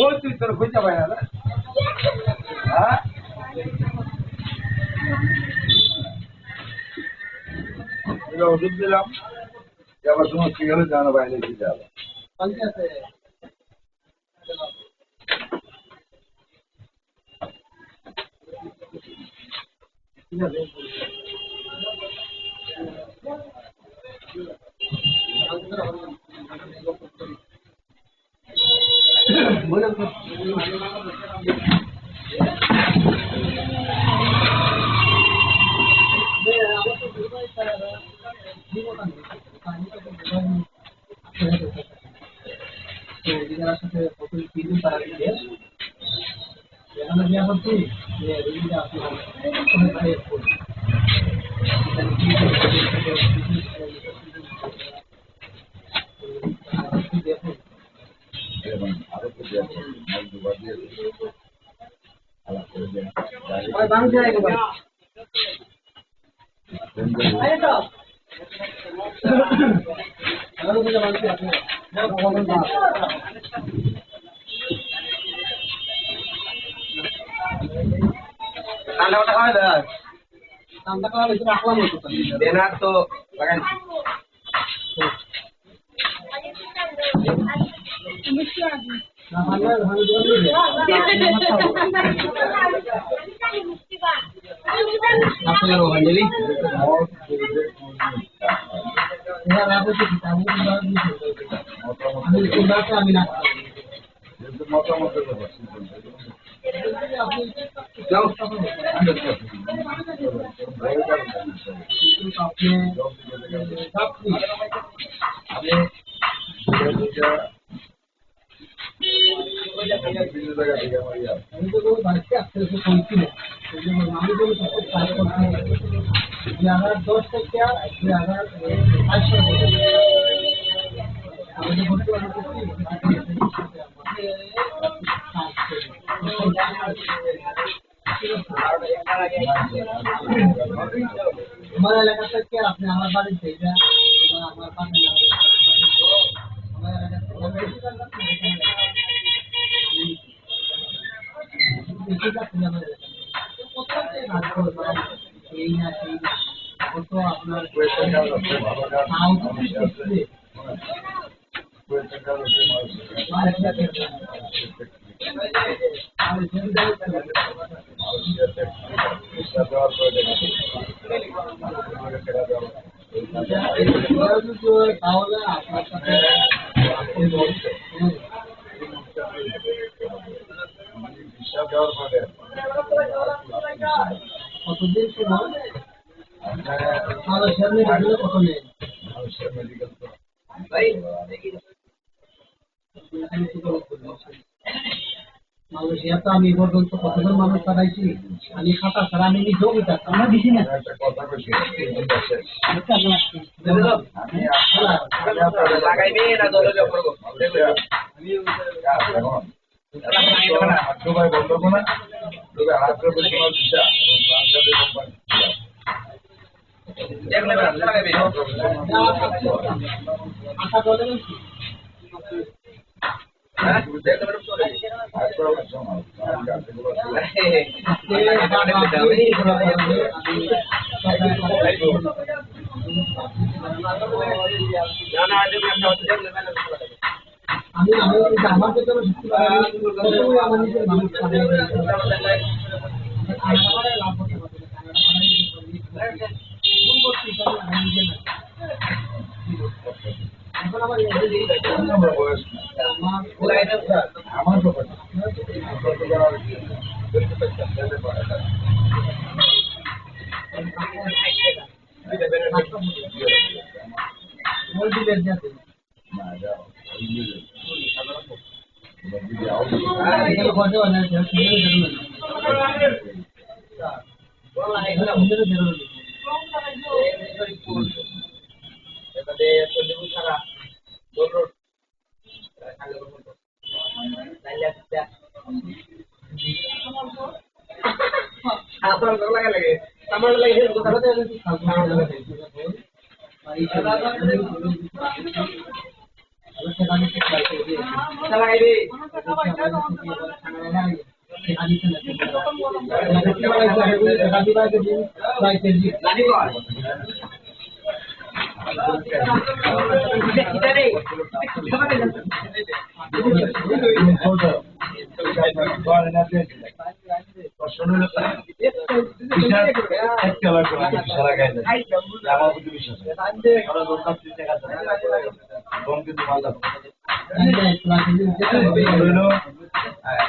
ওই তুই তোর খুঁজে পাই না হ্যাঁ ওষুধ দিলাম আবার তোমার কি হলে জানো বাইরে কি যাবে ঠিক আছে देना तो हमारा इलाका तक क्या आपने हमारे बारे में भेजा हमारे पास কতদিন সময় মালয়েশিয়ার মেডিকেল কত নেই মালয়েশিয়া তো আমি পর্যন্ত কতজন মানুষ পাঠাইছি আমি খাতা ছাড়া আমি নিজেও বুঝতাম আমরা দিছি না লাগাইবে না দলে করবো দুবাই বন্ধ করবো না দুবাই হাত করে তোমার দিশা আশা করে আমি আমার ভেতরে আমার নিজের মানুষ লাভ করতে পারবো এখন আমার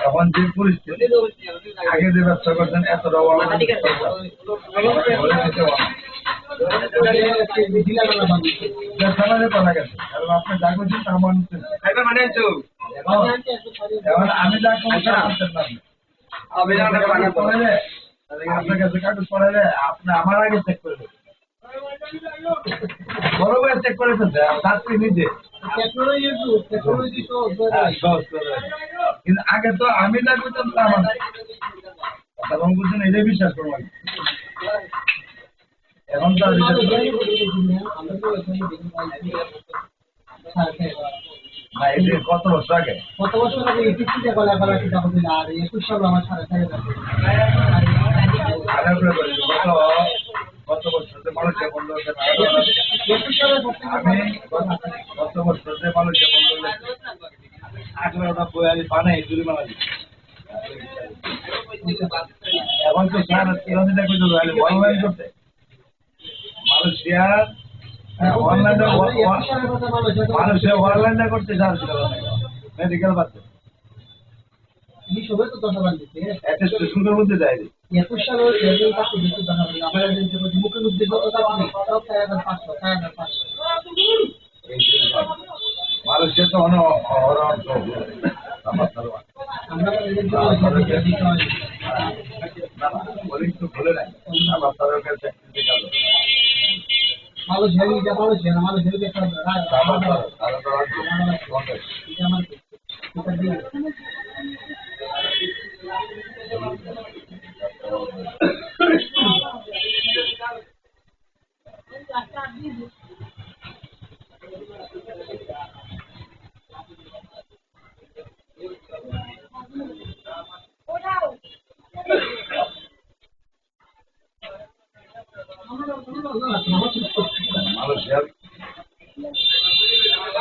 এখন যে পরিস্থিতি আগে যে ব্যবসা করতেন এতটা পালা গেছে কারণ আপনি যা করছেন তা মানছেন এখন আমি যা করছি আপনার কাছে কাগজ পড়াইলে আপনি আমার আগে চেক করে দেবেন বড় করে চেক করে ফেলতে তারপরে নিজে কিন্তু আগে তো আমি যা করতাম তা আমার এবং বুঝছেন এটাই বিশ্বাস করবেন এখন তো না এটা কত বছর আগে আর 21 সাল আমার 4.5 গত বছর মানুষের বন্ধ আমি গত বছর মানুষের বন্ধ 18টা বই বানাই চুরি বানাই এখন তো অনলাইন করতে মালয়েশিয়ার মানুষের অনলাইনটা করতে চাচ্ছিল মেডিকেল পাচ্ছে সুন্দর মধ্যে যায় 21 সালের আমার মুখের উদ্দেশ্য মানুষের তো অনেক খুলে নাই আমার মানুষ হেলিটা মানুষ মানুষ হেলিটা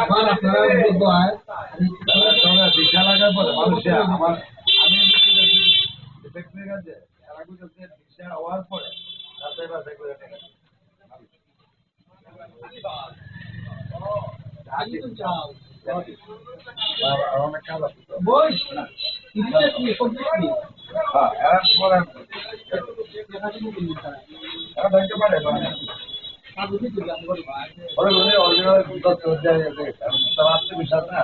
আমার আপনারা বলবো দিশা লাগার পরে মানুষের আমার আমি দিশা হওয়ার পরে রাস্তায় বাসায় করে অনেক কাজ আছে বই পারে বিশ্বাস না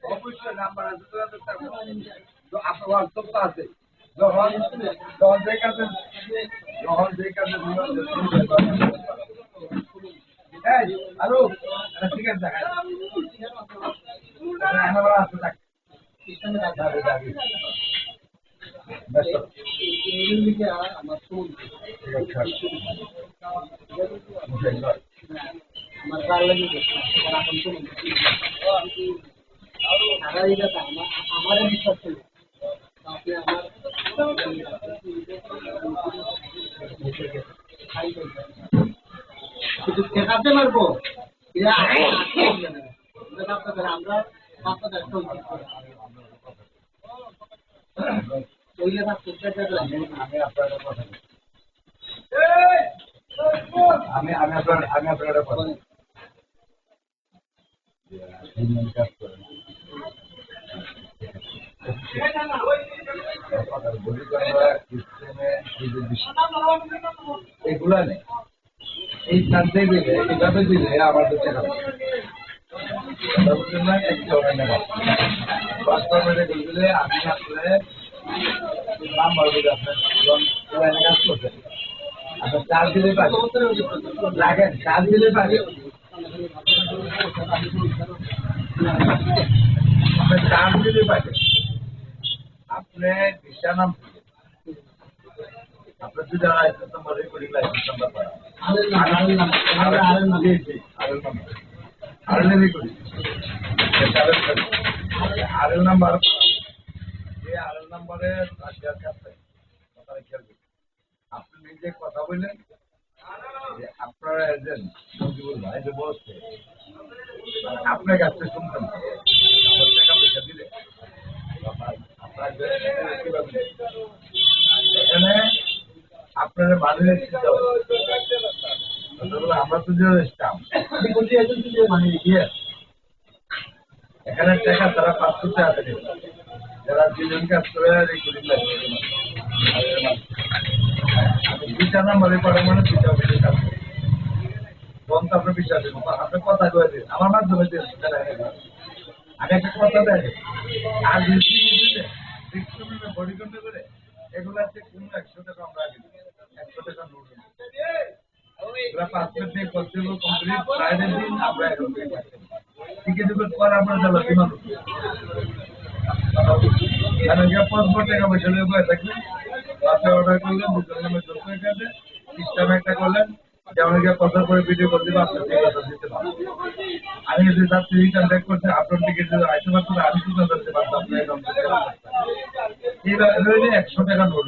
অবশ্যই নাম্বার আছে আপনার হোয়াটসঅ্যাপ তো আছে যখন যখন যে কাজে আরো ঠিক আছে আমার ফোন আমার ভালো লাগে আমার বিশ্বাস করি আপনি আমার শুধু শেখাতে পারবো আমরা আপনাদের আমি আপনার কথা কাজ করেন এগুলা নেই এই চান্সে দিলে এইভাবে দিলে আমাদের টাকা দিলে আপনি আসলে নাম্বার বলে আপনার কাজ করছেন আপনার চার্জ দিলে পারে লাগেন চার্জ দিলে পারে আপনার চার্জ দিলে পারে আপনি বিশানাম আপনার যদি licence number recording licence number পায় আরএল রেকর্ডিং আরএল নাম্বার এই আরএল নাম্বারে রাশিয়ার কাছে আপনি নিজে কথা বললেন যে আপনারা এজেন্ট মজিবুল ভাই যে বলছে আপনার কাছে শুনতেন আমার টাকা পয়সা দিলে এখানে আপনারা বানিয়ে চিন্তা আমরা তো যে স্টাম্প মানে গিয়ে এখানে টাকা তারা 500 টাকা দেবে যারা দুজন কাজ করে রেকর্ডিং আমি দুইটা নাম্বারে পড়ে মানে দুইটা অফিসে কাজ করি তখন তো আপনার বিশ্বাস দেবো আপনি কথা কয়ে দিন আমার মাধ্যমে দিন আমি একটা কথা দেখে আর বডি কন্ট্রোল করে এগুলো আছে কোনো 100 টাকা আমরা আগে 100 টাকা নোট এগুলা পাসপোর্ট দিয়ে করতে হবে কমপ্লিট ফ্রাইডে দিন আমরা এখন টিকিট পর আমরা চলো বিমান কারণ পাসপোর্ট টাকা পয়সা নিয়ে বয়ে থাকলে আপনি অর্ডার করলেন দুজন নামে যোগ করে কাটে সিস্টেম একটা করলেন যেমন কথা করে ভিডিও করে দেবো আপনার টিকিট দিতে পারবেন আমি যদি যাত্রী কন্ট্যাক্ট করতে আপনার টিকিট যদি আইতে পারতো না আমি সুযোগ করতে পারতাম এইবার 100 টাকা নোট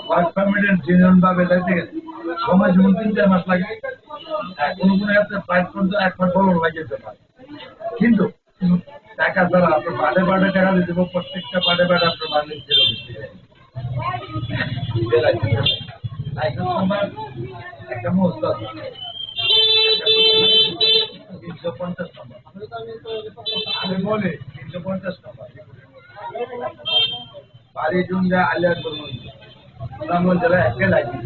ওয়ার্ক পারমিটের জেনুইন ভাবে যাইতে গেছে সময় যেমন 3-4 মাস লাগে কোনো কোনো ক্ষেত্রে ফ্লাইট পর্যন্ত 1 মাস বড় লাগে যেতে পারে কিন্তু টাকা ছাড়া আপনার পাটে পাটে টাকা দিতে হবে প্রত্যেকটা পাটে পাটে আপনার মালিক জিরো লাইসেন্স নাম্বার একটা মোস্ট আছে 350 নম্বর আমি বলি 350 নম্বর বাড়ি জুনগা আলিয়ারপুর মন্দির রামগঞ্জ জেলা একে লাইসেন্স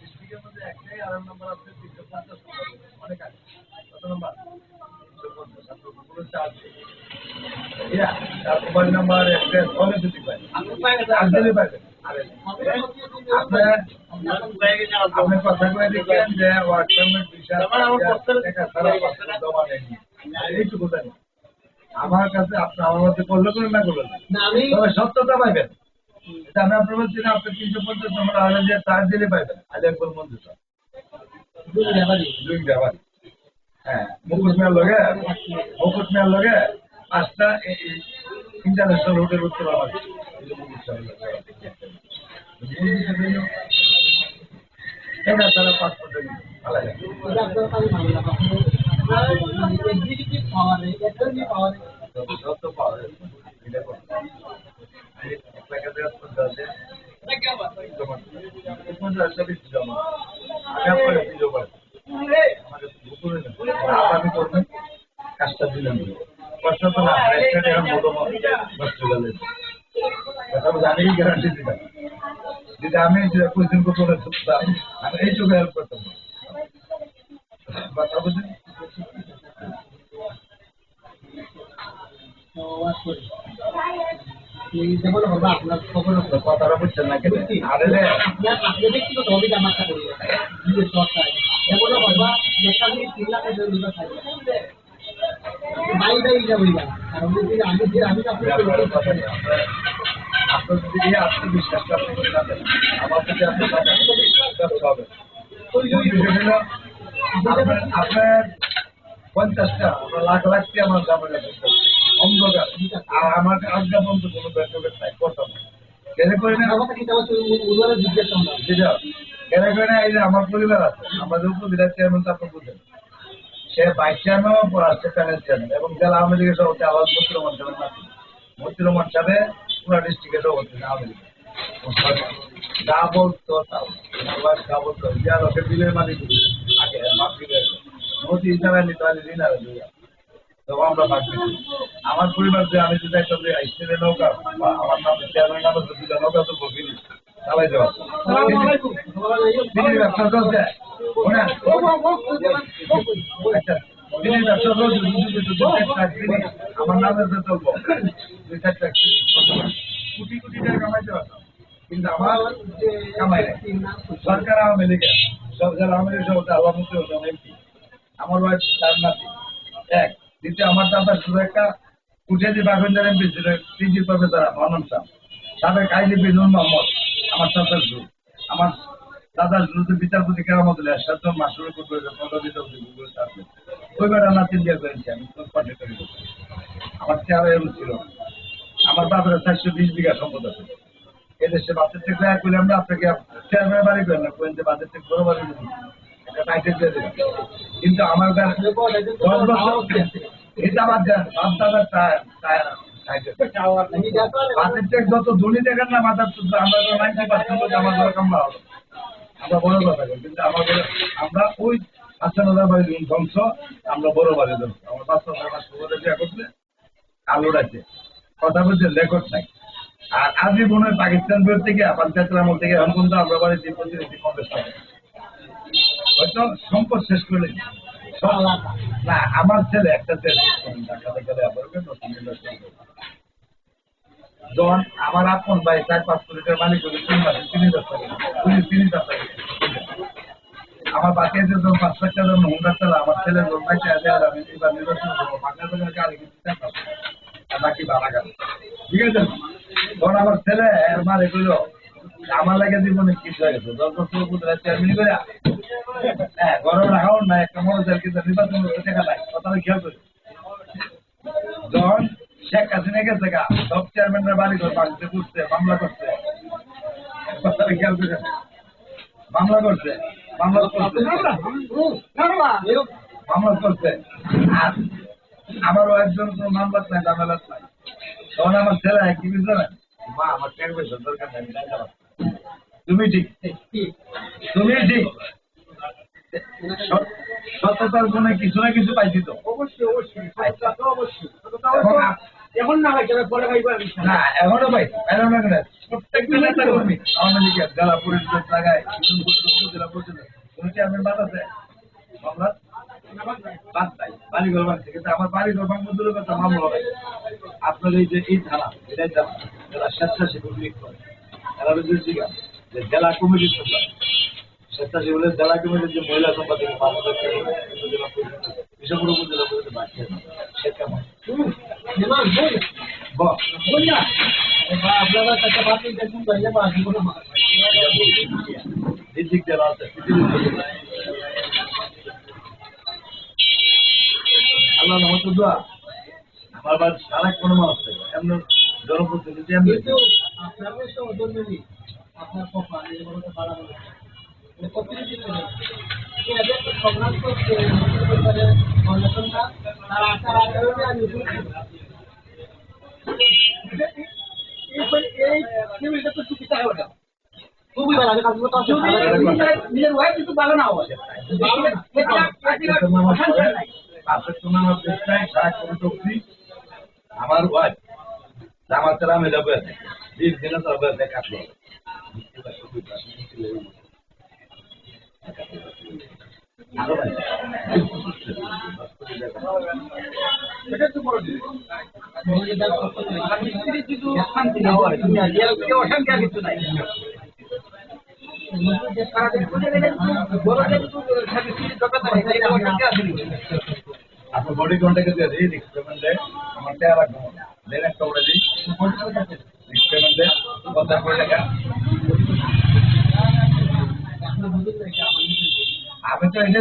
ডিস্ট্রিক্টের মধ্যে একটাই আরাম নাম্বার আছে 350 অনেক আছে কত নাম্বার 350 আপনার কোনো চার্জ তার মোবাইল নাম্বার একটা ফোনে যদি পাই আপনি পাইবেন আপনি কথা কয়ে দেখলেন যে হোয়াটসঅ্যাপের বিষয় জমা নেয়নি এইটুকু জানি আমার কাছে আপনি আমার মধ্যে করলে করে না করলেন তবে সত্যতা পাইবেন এটা আমি আপনার বলছি না আপনি 350 নম্বর আগে যে চার্জ দিলে পাইবেন আলিয়াকপুর মন্দির হ্যাঁ মুকুট মেয়ার লগে 5টা ইন্টারন্যাশনাল হোটেল উত্তর আমার এটা তারা পাসপোর্ট যত পাওয়া যায় আমি করবেন কাজটা দিলাম কষ্ট তো না জানি গ্যারান্টি দিলাম যদি আমি কোয়েশ্চেন করতে আমি এই চোখে হেল্প করতাম কথা বুঝলেন আপনার খবর কথাটা বুঝছেন না কেন আরে আপনি ব্যক্তিগত অভিজ্ঞতা মাত্রা করি নিজের চর্চায় যেমন বলবা যেটা আমি 3 লাখের জন্য থাকি বাইরে যাবো কারণ আমি আপনার যদি আত্মবিশ্বাস আপনি করে যাবেন আমার যদি আপনি হবে আপনার 50টা আপনার লাখ লাখটি আমার জামাই অন্ধকার আর আমার আজ্ঞা বন্ধু কোনো ব্যাটকেট নাই কথা কেন করে না যেটা কেন করে না এই যে আমার পরিবার আছে আমাদের উপজেলার চেয়ারম্যান তো আপনি বুঝেন সে ভাইস চেয়ারম্যান পড়াচ্ছে প্যানেল চেয়ারম্যান এবং জেলা আওয়ামী লীগের সভাপতি আওয়াজ মতিউর রহমান সাহেবের নাতি মতিউর রহমান সাহেব পুরা ডিস্ট্রিক্টের সভাপতি আওয়ামী লীগ যা বলতো তাও যা বলতো যা লোকের বিলের মালিক আগে মাফি নদী হিসাবে নিতে পারি ঋণার তখন আমরা ভাগ দিচ্ছি আমার পরিবার যে আমি যদি একটা স্টেটের নৌকা আমার নাম চেয়ারম্যান নাম হচ্ছে দুটা নৌকা তো বকিনি চালাই দেওয়া তিনি ব্যবসা চলছে আচ্ছা তিনি ব্যবসা চলছে আমার নামে তো চলবো 2-4 কোটি কোটি টাকা কামাইতে পারতাম কিন্তু আমার কামাই নাই সরকার আওয়ামী লীগের সব যারা আওয়ামী লীগের সব আল্লাহ মুক্তি হতাম এমপি আমার ওয়াইফ তার নাতি এক দ্বিতীয় আমার দাদা শুধু একটা কুটিয়াদি বাগঞ্জার এমপি ছিল পিজি প্রফেসর মানন সাহ, সাবেক আইজিপি নূর মোহাম্মদ, আমার চাচার জু, আমার দাদার জুতে বিচারপতি কেরামতুল্লাহ সাতজন মাসুরের ওই বেড়া নাতিন দিয়ে করেছি আমি পাঠে করি। আমার চেহারা এমন ছিল। আমার বাপের 420 বিঘা সম্পদ আছে। এদেশে বাচ্চার থেকে দয়া করলে আমরা আপনাকে চেয়ারম্যানের বাড়ি করেন না, করেন যে বাচ্চার থেকে বড় বাড়ি দেবেন, একটা টাইটেল দিয়ে দেবেন। কিন্তু আমার এটা আমার বাপ দাদার বাচ্চার থেকে যত ধনী দেখেন না মাথার, আমরা তো 90% আমার ঘরে কামলা হলো, আমরা বড় কথা করি। কিন্তু আমাদের আমরা ওই ৫০,০০০ বাড়ি ধ্বংস, আমরা বড় বাড়ি ধ্বংস। আমার বাচ্চা বিয়া করছে আলোর আছে, কথা বলছে রেকর্ড নাই। আর আজই মনে হয় পাকিস্তান বের থেকে পঞ্চায়েতের আমল থেকে এখন পর্যন্ত আমরা বাড়িতে প্রতিনিধি কংগ্রেস হয়তো সম্পদ শেষ করে না। আমার ছেলে একটা ছেলে যখন আমার আপন ভাই 4-5 কোটি টাকার মালিক হলে 3 মাসে 30,000 টাকা, 30,000 টাকা। আমার বাকি আছে যখন 5 লাখ টাকা যখন হুন্ডার চালা, আমার ছেলের লোন পাইছে আমি এবার নির্বাচন করবো, বাংলা বাজার গাড়ি কিন্তু টাকা বাকি ভাড়া গাড়ি, ঠিক আছে। তখন আমার ছেলে মারে কইল আমার লাগে জীবনে কিছু হয়ে গেছে 10 বছর চেয়ারম্যান করে হ্যাঁ গরম রাখাও না, একটা মনোজার কিন্তু নির্বাচন করতে টাকা নাই, কথাটা খেয়াল করি। যখন শেখ হাসিনা গেছে গা, সব চেয়ারম্যানরা বাড়ি ঘর ভাঙতে করছে, মামলা করছে, কথাটা খেয়াল করে মামলা করছে, মামলা করছে। আর আমারও একজন কোনো মামলা নাই, ঝামেলাত নাই। তখন আমার ছেলে কি বুঝলো না, মা আমার টাকা পয়সা দরকার নাই, তুমি ঠিক, তুমি ঠিক। সততার গুণে কিছু না কিছু পাইছি তো, অবশ্যই অবশ্যই এখন না হয় পরে ভাই না এখনো পাইছি। প্রত্যেকটা নেতা কর্মী আওয়ামী লীগের জেলা পরিষদ জায়গায় জেলা পরিষদ কোনো চেয়ারম্যান বাদ আছে, মামলা বাদ নাই, বাড়িঘর ভাঙছে। কিন্তু আমার বাড়িঘর ভাঙবো দূরের কথা, মামলা হবে। আপনার এই যে এই থানা, এটাই জানা যারা স্বেচ্ছাসেবক লীগ করে, এরা যে জেলা কমিটির স্বেচ্ছাসেবকের জেলা কমিটির যে মহিলা সম্পাদক বিশ্বপুর উপজেলা পরিষদ বাড়ছে সে কেমন আপনারা কাছে বাকি দেখুন তাহলে বাকি কোনো দিক জেলা আছে। আল্লাহ রহমতুল্লাহ আমার বাড়ি সারা কোনো মানুষ থাকে এমন জনপ্রতিনিধি এমনি আপনার আপনার কপাল এই বড় বাড়া বলে প্রতিনিধি সংগ্রাম করছে সংগঠনটা তার আচার আচরণে আমি খুবই ভালো নিজের ওয়াইফ কিন্তু ভালো না হয় আমার ওয়াইফ আমার তারা আমি যাবো দিন কাটলো অসংখ্য কিছু নাই আপনার বডি কন্ট্যাক্ট দিয়ে দিই রিক্সপেমেন্ট দেয় আমার টাকা রাখবো দেন একটা করে দিই রিক্সপেমেন্ট দেয় 50 টাকা। আমি তো এটা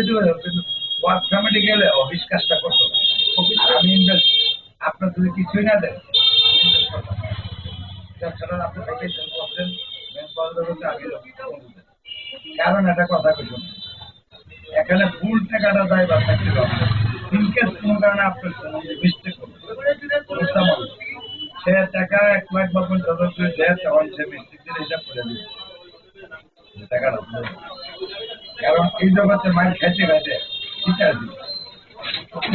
ওয়ার্ক ফ্যামিলি গেলে অফিস কাজটা করতো আমি ইনভেস্ট আপনার যদি কিছুই না দেন আপনি করছেন কারণ একটা কথা কিছু এখানে ফুল টাকাটা দেয় বা থাকতে পারবে ইনকেস কোনো কারণে আপনার মিস্টেক করবে সে টাকা 1 লাখ বা 50,000 দেয় তখন সে মিস্টেক দিলে হিসাব করে দিবে টাকাটা। কারণ এই জগতে মাইল খাইতে খাইতে ঠিক আছে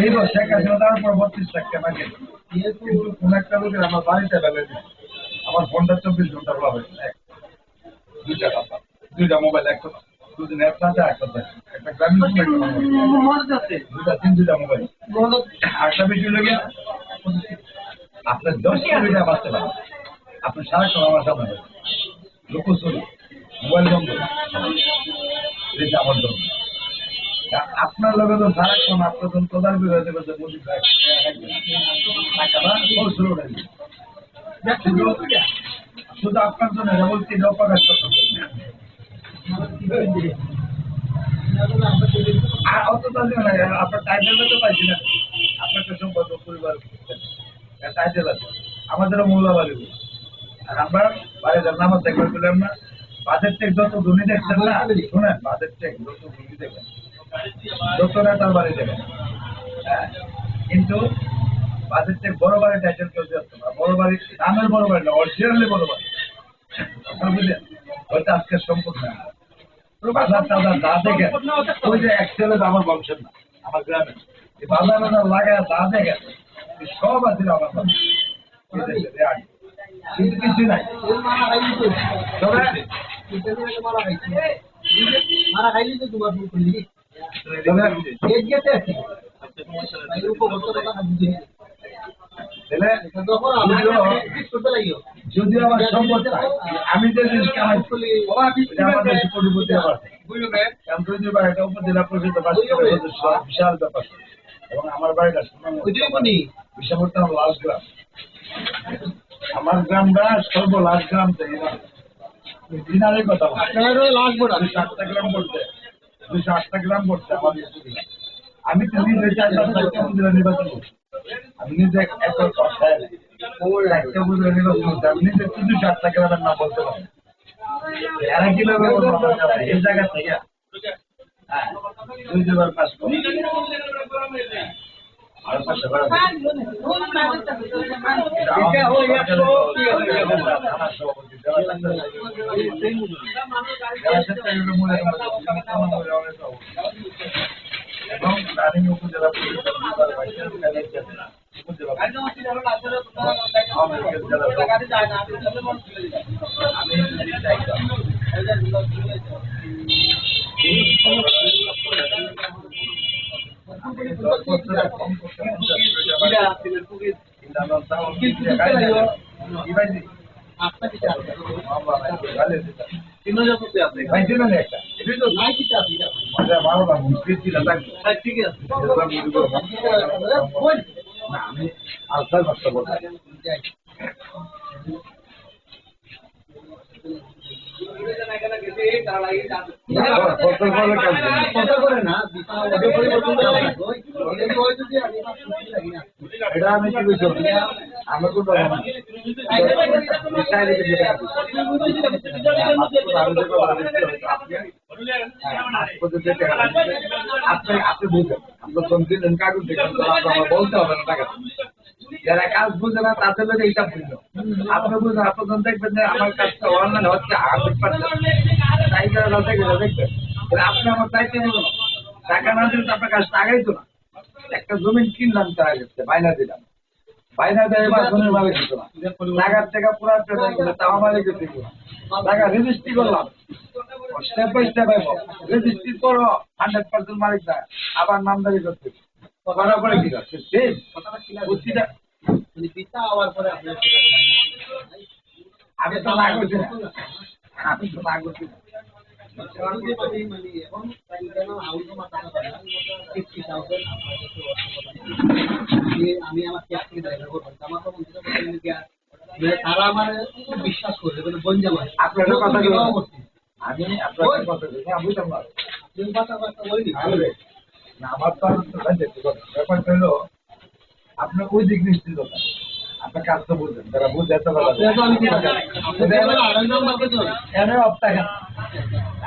এই শেখ হাসিনা তার উপর 32 লাখ টাকা মাইল কিন্তু কোন একটা লোকের আমার বাড়িতে বেলে দিচ্ছে আমার ফোনটা 24 ঘন্টা খোলা হয়েছে দুইটা মোবাইল একটা দুদিন একটা গ্রামীণ দুইটা মোবাইল একটা বেশি লেগে আপনার 10 কোটি বাঁচতে পারেন আপনি সারাক্ষণ আমার সামনে লোকচুরি মোবাইল বন্ধ এটা আমার জন্য আপনার লোকের তো সারাক্ষণ আপনার তো তদারকি হয়ে যাবে যে মোদী ভাই টাকাটা শুরু হয়ে যাবে। শুধু আপনার জন্য বলছি প্রকাশ করতে আর অত তাহলে না আপনার টাইটেল তো পাইছি না আপনার তো সম্পর্ক পরিবার টাইটেল আছে আমাদেরও মূল্যবাড়ি আর আমরা বাড়িতে নামাজ দেখবার পেলাম না বাজেট টেক যত ধনী দেখছেন না শুনেন বাজেট টেক যত ধনী দেখেন যত নেতার বাড়ি দেখেন হ্যাঁ কিন্তু বাজেট টেক বড় বাড়ি টাইটেল কেউ যাচ্ছে না বড় বাড়ি নামের বড় বাড়ি না অরিজিনালি বড় বাড়ি বুঝলেন ওইটা আজকের সম্পদ না বাজার টাজার যা দেখেন ওই যে এক ছেলে আমার বংশের না আমার গ্রামে এই বাজার বাজার লাগায় যা দেখেন সব আছে আমার বংশ কিন্তু কিছু নাই তবে যদিও আমার সম্পদ আমি যে জিনিস আমাদের পরিবর্তে একটা উপজেলা পরিষদ বিশাল ব্যাপার এবং আমার বাড়িটা বিষাপট্টনম লাস্ট গ্রাম আমার গ্রামটা সর্ব লাস্ট গ্রাম দিনারের কথা লাস্ট 208টা গ্রাম পড়ছে 208টা গ্রাম পড়ছে আমাদের আমি তো নিজে 4-5টা উপজেলা নির্বাচন করছি আমি নিজে একটা উপজেলা নির্বাচন করছি আমি নিজে 208টা গ্রামের নাম বলতে পারি এরা কিভাবে এই জায়গা থেকে হ্যাঁ 2 বার পাস করি আর পাশে বাড়া এবং রানিং উপজেলা পরিষদ আমি আলসার ভাষা বলতে এটা আমি কি বলছি আমার কোনো আপনি বুঝেন আপনার দিলেন কাগজ দেখেন আমার বলতে হবে না টাকা যারা কাজ বুঝে না তাদের লোক এইটা বুঝলো আপনি বুঝলেন আপনার দেখবেন যে আমার কাজটা অনলাইন হচ্ছে 100% তাই যারা দেখবেন আপনি আমার চাইতে নেবেন টাকা না দিলে আপনার কাজটা আগাইতো না একটা জমিন কিনলাম তারা গেছে বাইনা দিলাম বাইনা দেয় এবার জমির মালিক দিত না টাকার টাকা পুরা তাও মালিক দিত টাকা রেজিস্ট্রি করলাম স্টেপ বাই স্টেপ রেজিস্ট্রি করো 100% মালিক দেয় আবার নামদারি করতে করার পরে কি করছে সেই বুদ্ধিটা আমি তো না করছি না আমি তো না করছি না আমি আমার তারা আমার বিশ্বাস করে বঞ্জাম আপনার কথা আমি আপনার কথা আমি বুঝলাম না আমার তো ব্যাপার হলো আপনার ওই দিক নিশ্চিত আপনার কাজ তো বুঝলেন যারা বুঝে এত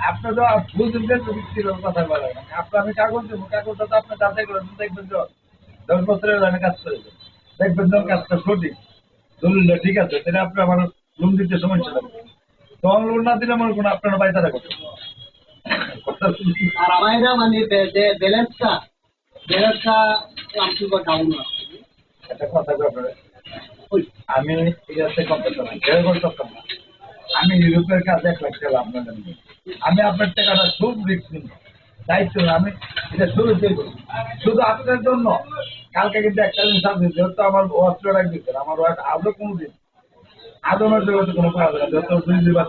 আপনার তো বুঝলেন কথা বলা আপনার আমি কাগজ দেবো কাগজটা তো আপনার যাচাই করেন দেখবেন যে 10 বছরের কাজ করেছেন দেখবেন যে কাজটা সঠিক দলিলটা ঠিক আছে তাহলে আপনি আমার লোন দিতে সমস্যা লাগবে তখন লোন না দিলে আমার কোনো আপনার পায়তারা করতে আর আমার মানে ব্যালেন্সটা ডাউন একটা কথা ব্যাপারে আমি আমি ইউরোপের কাজ 1 লাখ টাকা আপনাদের আমি আপনার টাকাটা খুব রিস্ক নিব দায়িত্ব আমি এটা শুরু করব শুধু আপনার জন্য কালকে কিন্তু একটা দিন সাথে যেহেতু আমার অস্ত্র রাখ দিচ্ছেন আমার আদৌ কোনো দিন আদমের জগতে কোনো কাজ না যত 2 বার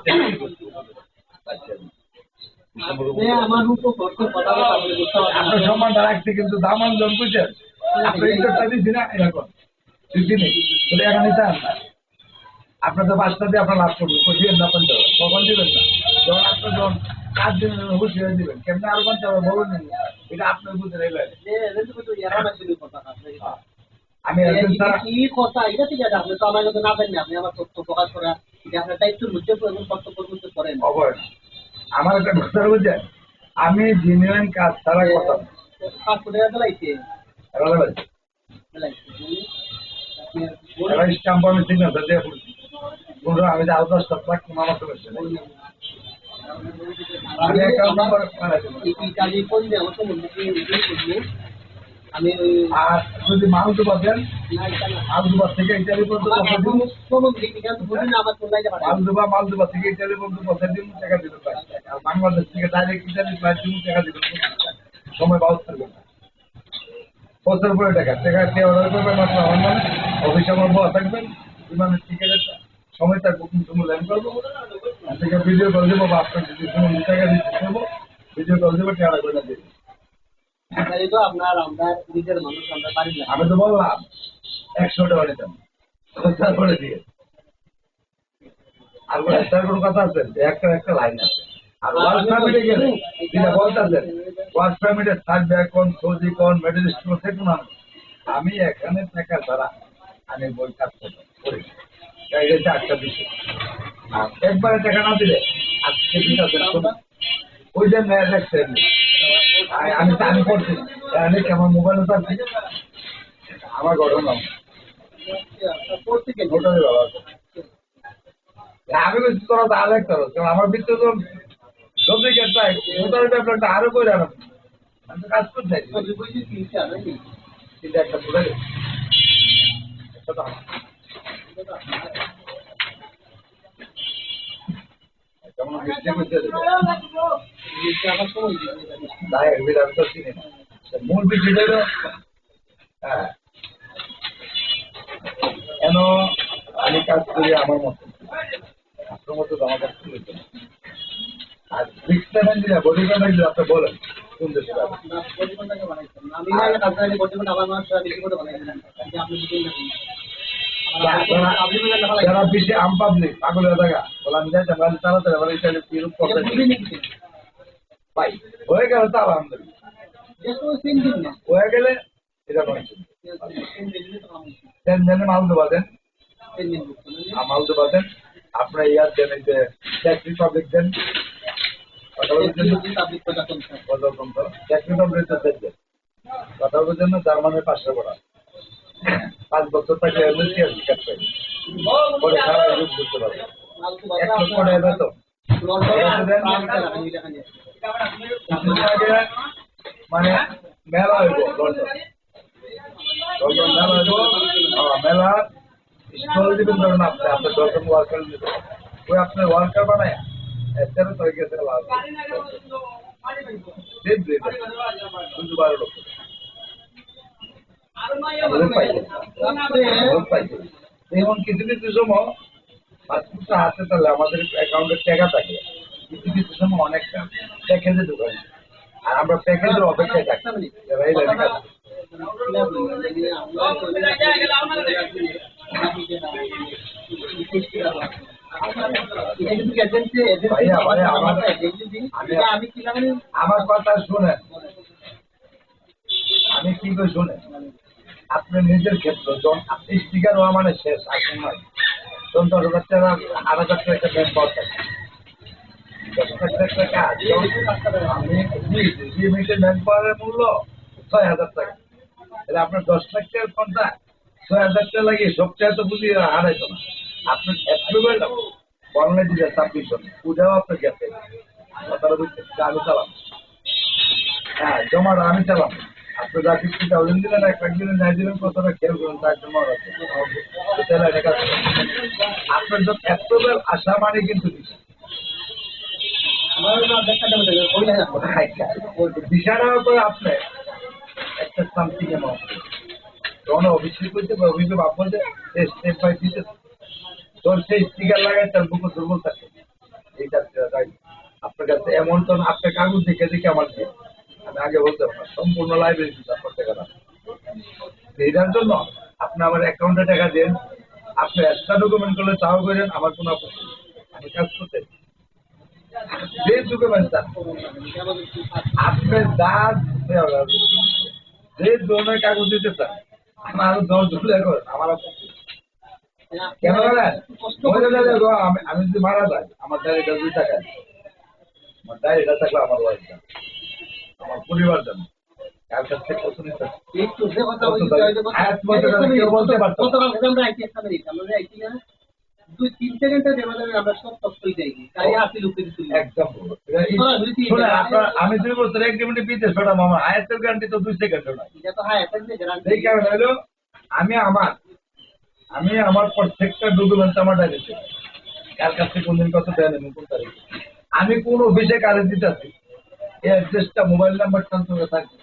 আমার উপর কথা বলে বুঝতে পারছি আপনার সম্মানটা রাখতে কিন্তু দামান জন বুঝছেন আপনি ইজ্জতটা দিচ্ছি না এরকম দিচ্ছি নেই বলে এখন নিতে না আপনার তো বাচ্চা দিয়ে আপনার লাভ করবেন দিবেন না পঞ্চাশ কখন দিবেন না যখন আপনার যখন 5 দিন হুঁশিয়ার দিবেন কেমনি আরো 50 বলুন এটা আপনার বুঝে নেবেন আমি একজন ছাড়া কি কথা এটা ঠিক আছে আপনি তো আমার কাছে না জানেন আপনি আমার তথ্য প্রকাশ করা এটা আপনার দায়িত্বের মধ্যে এবং কর্তব্যের মধ্যে করেন অবশ্যই আমার একটা কথা বুঝছেন আমি জেনুইন কাজ ছাড়া কথা না। পাসপোর্ট বেলাইছে এবার বলছি, এবার স্ট্যাম্প আমি সিগনেচার দিয়ে পড়ছি বললো আমি যে আরো 10 লাখ মামা তো করছে আমি একটা নম্বর কাজে কোন যে আমার সম্বন্ধে আমি আর যদি মাল তো পাবেন মালদুবা থেকে ইটালি পর্যন্ত মালদুবা থেকে ইটালি পর্যন্ত পৌঁছে দিন টাকা দিবেন আর বাংলাদেশ থেকে ডাইরেক্ট ইটালি ফ্লাইট দিন টাকা দিবেন সময় বাউস করবেন না বছর পরে টাকা কে অর্ডার করবেন মাত্র আমার মানে অফিসে আমার বস থাকবেন বিমানের টিকিটের সময়টা বুকিং মূল্যায়ন করবো থেকে ভিডিও কল দেবো বা আপনার যদি টাকা দিতে করবো ভিডিও কল দেবো টাকা করে দেবো আপনার আমরা নিজের মানুষ আমরা পারি না আমি তো বললাম 100 টাকা নিতাম তারপরে দিয়ে আর তার কোনো কথা আছে একটা লাইন আছে আর ওয়ার্ক পারমিটে গেলে যেটা বলতেছেন ওয়ার্ক পারমিটে থাকবে এখন সৌদি কোন মেডেলিস্ট কোন সে কোনো আমি এখানে টাকা ছাড়া আমি বই কাজ করি এটা একটা বিষয় আর একবারে টাকা না দিলে আজকে দিতে ওই যে ম্যাচ দেখছেন আমি আমি করছি আমার মোবাইলে তো আছে আমার ঘটনা আমি বলছি তোরা তো আরেক করো আমার ভিতরে তো সবজি চাই মোটার ব্যাপারটা আরো করে আনো আমি তো কাজ করতে চাই একটা ঘুরে কেমন বৃষ্টি করছে আমি তো চিনি না মূল বিষয়টা হলো হ্যাঁ কেন আমি কাজ করি আমার মতো আপনার মতো তো আমার কাজ করি আর রিক্সা দিলে বডি পেমেন্ট দিলে আপনি বলেন কোন দেশে যাবেন যারা বেশি আম পাবলিক পাগলের জায়গা বলে আমি যাইতাম তাড়াতাড়ি আমার ইটালি ইউরোপ করতে ভাই হয়ে গেল তো আলহামদুলিল্লাহ হয়ে গেলে এটা দেন মালদো বাদেন মালদো বাদেন আপনার ইয়ার দেন এই যে চেক রিপাবলিক দেন চেক রিপাবলিক দেন কথা বলছেন না জার্মানের 500 পড়া 5 বছর থাকলে এমএসসি আর টিকেট পাই পরে সারা ইউরোপ ঘুরতে পারবে 1 লক্ষ টাকা বেতন মানে মেলা হইব লন্ডন মেলা হইব মেলা স্টল দিবেন ধরেন আপনি আপনার 10 জন ওয়ার্কার দিবেন ওই আপনার ওয়ার্কার বানায় 13 তারিখে লাভ কিন্তু 12 লক্ষ এখন কিছু কিছু সময় পাসপোর্টটা হাতে তাহলে আমাদের অ্যাকাউন্টে টাকা থাকে কিছু কিছু সময় অনেকটা প্যাকেজে ঢুকাই আর আমরা প্যাকেজের অপেক্ষায় থাকি আমার কথা শুনেন আমি কি করে শুনেন আপনার নিজের ক্ষেত্রে যখন আপনি স্পিকার হওয়া মানে শেষ আসুন নয় তখন 10,000 টাকা 8,000 টাকা একটা ব্যাংক পাওয়া থাকে ব্যাংক পাওয়ার মূল্য 6,000 টাকা তাহলে আপনার 10 লাখ টাকার কোনটা 6,000 টাকা লাগিয়ে সবচেয়ে তো বুঝিয়ে হারাইতো না আপনার অ্যাপ্রুভেল বর্ণে দিলে সাবমিশন পূজাও আপনার গেছে কথাটা বুঝছেন আমি চালাম হ্যাঁ জমাটা আমি চালাম আপনি যা 50,000 দিলেন 1 লাখ দিলেন যাই দিলেন কতটা খেয়াল করুন তার জন্য আপনার যখন অ্যাপ্রুভেল আসা মানে কিন্তু দিশাটার উপরে আপনি একটা সামথিং অ্যামাউন্ট তখন অভিষেক করতে অভিযোগ আপনাদের স্টেপ বাই দিতে তোর সেই স্টিকার লাগায় তার বুকে দুর্বল থাকে এইটা আপনাকে কাছে এমন তো আপনার কাগজ দেখে দেখে আমার কি আমি আগে বলতে পারবো না। সম্পূর্ণ লাইব্রেরি আপনার টাকা না এটার জন্য আপনি আমার অ্যাকাউন্টে টাকা দেন, আপনি এক্সট্রা ডকুমেন্ট করলে চাও করেন, আমার কোনো আপত্তি নেই। আমি কাজ করতে যে ডকুমেন্ট চান আপনি যা যে ধরনের কাগজ দিতে চান আমার আরো 10 জন করেন, আমার আপত্তি নেই। কেন জানেন? আমি যদি মারা যাই আমার ডায়েরিটা 2 টাকা, আমার ডায়েরিটা থাকলে আমার ওয়াইফ জানে, আমার পরিবার জানে কার কাছ থেকে কত নিতে একটু যে কথা বলছি কেউ বলতে পারতো না। গতকাল আমরা আইটি একটা মিনিট আমরা আইটি না 2-3 সেকেন্ডের ব্যবধানে আমরা সব তথ্য যাই তাই আসি লোকের কিছু একদম শুনে আপনার আমি 2 বছর এগ্রিমেন্টে বিদেশ ছড়া মামা আয়াতের গ্যারান্টি তো 2 সেকেন্ডও নাই। এটা তো হ্যাঁ এটা গ্যারান্টি এই কারণে হলো আমি আমার প্রত্যেকটা ডকুমেন্ট আমার ডাইরেক্ট কার কাছ থেকে কোনদিন কত দেয় নেবেন কোন তারিখ আমি কোন অফিসে কাজে দিতেছি এই অ্যাড্রেসটা মোবাইল নাম্বার ট্রান্সফার থাকবে।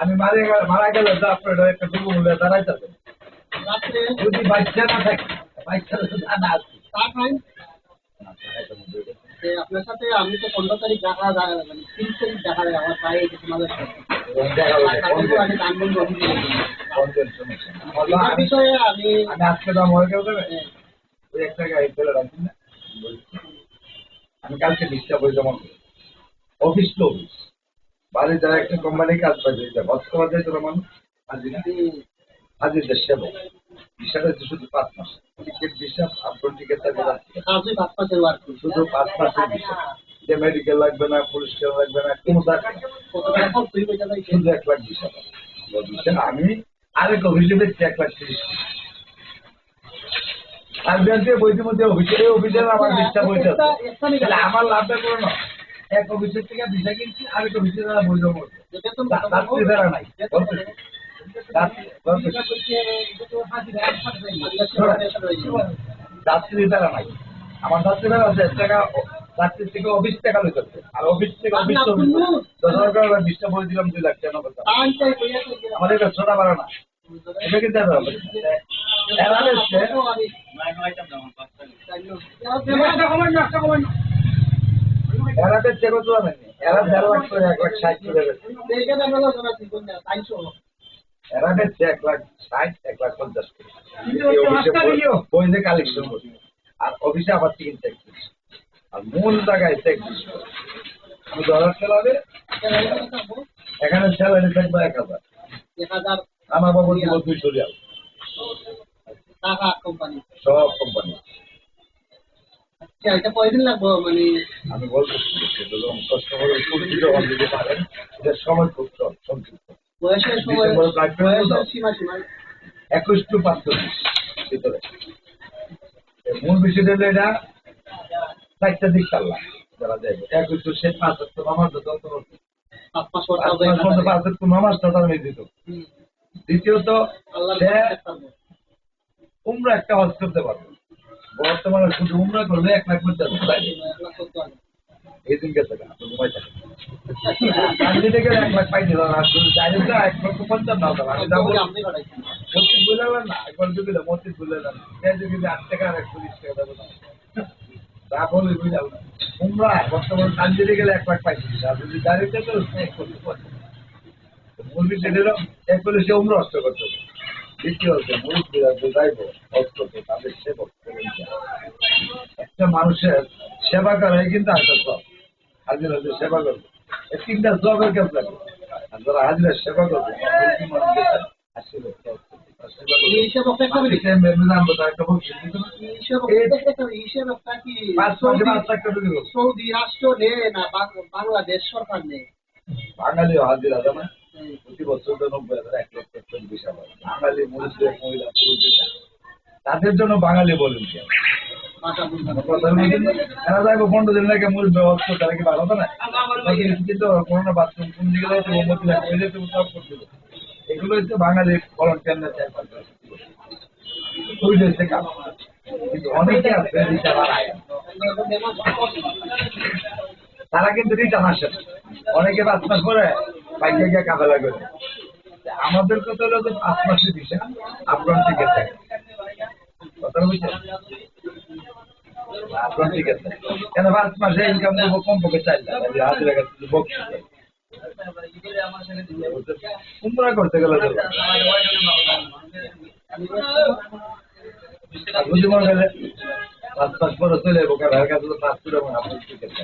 আমি মারা গেলে তো আপনার একটা ডকুমেন্ট দাঁড়াইতে রাত্রে যদি বাচ্চা না থাকে বাচ্চা না আছে তা খাই আপনার সাথে আমি তো 15 তারিখ দেখা মানে 30 তারিখ দেখা যায় আমার ভাই তোমাদের সাথে আগে কানবন্ধ বিষয়ে আমি আমি আজকে দাম হয়ে গেল দেবে ওই একটা গাড়ি ফেলে রাখি না আমি কালকে লিস্টটা বই জমা করি অফিস টু অফিস বাড়ি যারা একটা কোম্পানি কাজ পাইছে বর্তমান যায় তোরা মানুষ হাজিরদের সেবক হিসাব হচ্ছে শুধু 5 মাস টিকিট হিসাব আপনার টিকিট থাকবে কাজে 5 মাসের ওয়ার্ক শুধু 5 মাসের হিসাব যে মেডিকেল লাগবে না পুলিশ কেউ লাগবে না কোনো দরকার কত টাকা খরচ হইবে জানা শুধু 1 লাখ হিসাব আমি আরেক অফিসে বেশি 1,30,000 আর ব্যাংকে বইতে মধ্যে অফিসের আমার লিস্টটা বইতে আছে তাহলে আমার লাভটা করে না এক অফিসের থেকে ভিসা কিনছি আরেক অফিসে যারা বই জমা করছে রাত্রি বেড়া নাই যাত্রী বেড়া নাই আমার যাত্রী বেড়া আছে 1 টাকা যাত্রীর থেকে অফিস টাকা লইতে আর অফিস থেকে অফিস 10,000 বিশটা বই দিলাম 2 লাখ কেন কথা আমার এটা ছোটা বাড়া না এটা কিন্তু এরা হচ্ছে এরা হচ্ছে কত জানেন এরা 1.5 লাখ করে 1,60,000 করে এরা হচ্ছে 1,60,000 1,50,000 বই যে কালেকশন করছে আর অফিসে আবার টিকিট ট্যাক্স আর মূল জায়গায় ট্যাক্স আমি ধরার চালাবে এখানে স্যালারি থাকবে 1,000 আমার বাবু দিব 200 রিয়াল সব কোম্পানি এটা কয়দিন লাগবে মানে আমি বলতেছি কাস্টমারের পরিচিত হন যদি পারেন এটা সময় খুব সংক্ষিপ্ত বয়সের সময় বয়সের সীমা 21 to 45 ভিতরে মূল বিষয়টা হলো এটা 4টা দিক চাল্লা যারা যায় 21 to 5 তো আমার তো 5 মাস পর নামাজ তার দিত দ্বিতীয়ত উমরা একটা হজ করতে পারবে বর্তমানে শুধু উমরা করলে 1 লাখ করতে হবে এই দিন গেছে না ঘুমাই থাকে গান্ধী থেকে 1 লাখ পাইনি আর শুধু ডাইরেক্ট 1,50,000 না আমি যাবো মসজিদ বুঝলাম না একবার যদি মসজিদ বুঝলাম যদি 8 টাকা আর 120 টাকা দেবো না তা বলি বুঝলাম উমরা বর্তমানে গান্ধী থেকে 1 লাখ পাইছি আর যদি ডাইরেক্ট তো মূল বিষয় হলো এক বলে সে উমরা অস্ত্র করতে হবে দ্বিতীয় হচ্ছে মুরব্বীরা যে যাইব অস্ত্রতে তাদের সেবক একটা মানুষের সেবা করাই কিন্তু একটা জব হাজিরা যে সেবা করবে 3টা জবের কাজ লাগে আর যারা হাজিরা সেবা করবে সৌদি রাষ্ট্র নেয় না বাংলাদেশ সরকার নেয় বাঙালি হাজিরা জানা প্রতি বছর 90,000 1,40,000 বাঙালি মহিলা পুরুষদের তাদের জন্য বাঙালি বলেন এরা যাইব 15 দিন লাগে মূল ব্যবস্থা তারা কি ভালো না কিন্তু করোনা বাথরুম কোন দিকে যাইতে মহিলা সব করতে এগুলো হচ্ছে বাঙালি ভলান্টিয়ার হচ্ছে কাজ কিন্তু অনেকে আছে তারা কিন্তু রিটার্ন আসে অনেকে 5 মাস পরে বাইকে গিয়ে কাফেলা করে আমাদের কথা হলো যে 5 মাসের বিষয় আপনার টিকিট থাকে কথা বুঝছেন আপনার ঠিক আছে কেন 5 মাসে ইনকাম করবো কমপক্ষে 4 লাখ হাজিরা কাছে বকশিস কুমড়া করতে গেলে বুঝি মনে গেলে 5 মাস পরে চলে যাবো কারণ কাছে তো 5 করে আপনি ঠিক আছে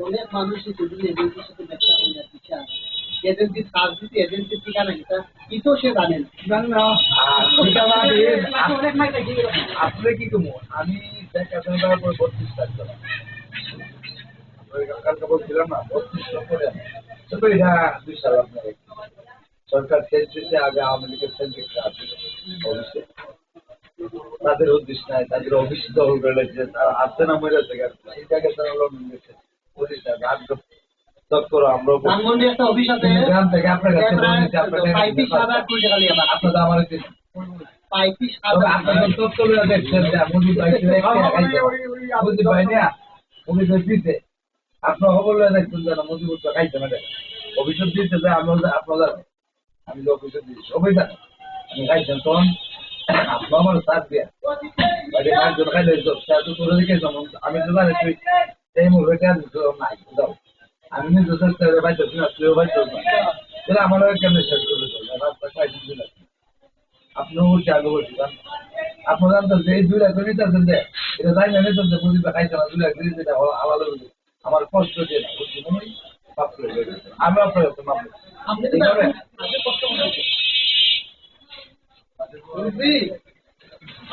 অনেক মানুষই যদি এজেন্সির সাথে ব্যবসা করে যাচ্ছে এজেন্সির কাজ দিতে এজেন্সির ঠিকানা কি কি তো সে জানেন আসলে কি করবো আমি দেখাশোনা করার পরে 32 লাখ টাকা কালকে বলছিলাম না 32 লাখ করে তো এটা বিশাল আপনার সরকার সেন্সিসে আগে আওয়ামী লীগের সেন্সিসে আছে অবশ্যই তাদের উদ্দেশ্য নাই তাদের অফিস দখল করে রেখেছে তারা আসছে না মরে আছে এই জায়গায় তারা লন্ডন গেছে পুলিশ না দপ্তর আমরাও ধানমন্ডি একটা অফিস আছে গ্রাম থেকে আপনার কাছে বলে দিচ্ছি আপনাদের 35,000 কোটি টাকা নিয়ে আপনাদের আমার দিন 35,000 আপনাদের তথ্য দেখছেন যে মুদি ভাই মুদি ভাই না মুদি ভাই দিতে আপনার খবর দেখছেন যে মুদি ভাই খাইছে না অভিযোগ দিতে যে আপনাদের আমি তো অভিযোগ দিচ্ছি সবাই জানে আমি খাইছেন তখন আপনি আমার সাথ দিয়া একজন খাইলে তোর দিকে আমি তো জানি তুই এই মুহূর্তে নাই দাও আমি নিজে চেষ্টা করে পাইতেছি না তুইও পাইতেছ না তাহলে আমারও কেমন শেষ করে রাস্তা পাইতেছি না আপনি উঠে আগে বলছি আপনি জানতেন যে এই 2 লাখ নিতেছেন যে এটা যাই না নিতেন যে বুঝিতে খাইছে না 2 লাখ দিয়েছে এটা আলাদা বুঝি আমার কষ্ট দিয়ে না বুঝছি মনে হয় পাপ করে আমি আপনার কাছে মাপ আপনি তো আপনি কষ্ট করছেন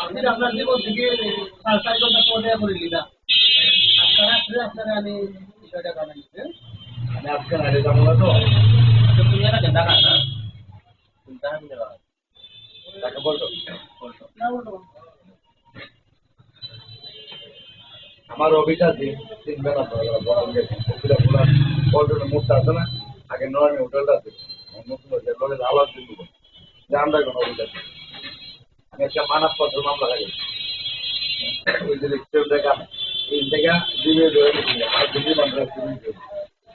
আপনি আপনার জীবন থেকে 4 ঘন্টা পরে করে নিলাম আপনারা আমি বিষয়টা জানাই আমি আজকে নাইলে যাবো না তো তুমি একটা টাকা না তাকে বলতো আমার অভিজ্ঞতা চিনবেন আপনারা পল্টনের মুখটা আছে না আগে নয় হোটেলটা আছে নতুন লোকের আলাদ দিন যে আমরা কোনো অভিজ্ঞতা আমি একটা মানব পত্র মামলা খাই ওই যে কেউ দেখা এই জায়গা দিবে ধরে আর দিল্লি মামলা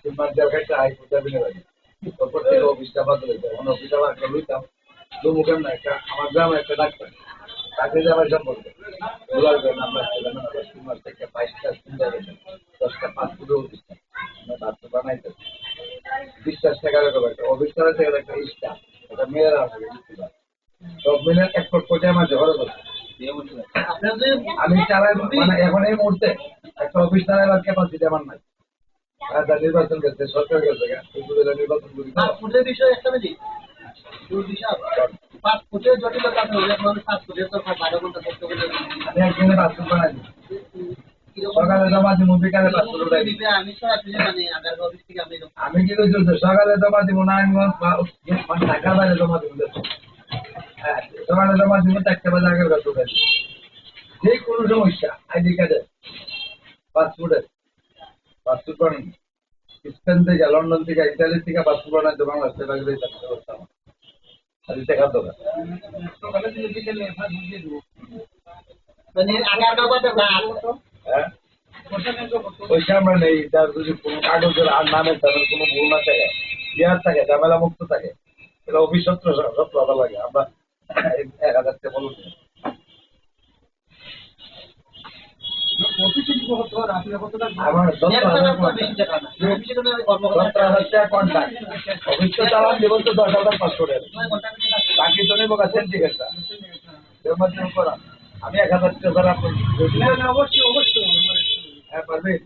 তিন মাস দেওয়া খাইতে হাইকোর্টে বিনে লাগে তারপর থেকে অফিসটা বাদ হয়েছে অন্য অফিসটা বাদ করে লইতাম দু মুখের না একটা আমার গ্রামে একটা ডাক্তার তাকে যে আমার সম্পর্কে বলার জন্য আমরা 3 মাস থেকে 22টা চিন্তা গেছেন 10টা 5 ফুটের অফিসটা আমরা বাচ্চা বানাইতে 20 টাকা করে একটা অফিস করা থেকে একটা ইস্টা এটা মেয়েরা আমাকে দিতে পারে সব মিলে 1 কোটি আমার ঝড়ে করছে আমি চালাই মানে এখন এই মুহূর্তে একটা অফিস চালাইবার ক্যাপাসিটি আমার নাই নির্বাচন করছে সরকার গেছে নির্বাচন করি পাসপোর্টের বিষয় একটা বেশি পাসপোর্টের জটিলতা পাসপোর্টের তো 12 ঘন্টা কষ্ট করে আমি একদিনে পাসপোর্ট বানাই সকালে জমা দিব বিকালে পাসপোর্ট উঠাই দিবে আমি সরাসরি মানে আধার অফিস থেকে আমি কি করছি সকালে জমা দিব না আমি ঢাকার বাইরে জমা দিব হ্যাঁ সকালে জমা দিব 4টা বাজে আগের কাছে উঠাই যে কোনো সমস্যা আইডি কার্ডে পাসপোর্টের পাসপোর্ট বানাই স্পেন থেকে লন্ডন থেকে ইতালি থেকে পাসপোর্ট বানাইতে বাংলাদেশে লাগবে করতাম আর টাকার দরকার মানে আধার কার্ড হ্যাঁ পয়সা আমরা নেই তার যদি কোনো কাগজের আর নামের তাদের কোনো ভুল না থাকে ইয়ার থাকে ঝামেলা মুক্ত থাকে এটা অফিস সত্র ভালো লাগে আমরা 1000 টাকা বলুন আমার 17,000 টাকা কন্ট্যাক্ট অফিস তো চালান দেবো তো 10,500 টাকা বাকি তো নেবো কাছেন ঠিক আছে আমি 1000 টাকা আপনার অবশ্যই হ্যাঁ পারবেন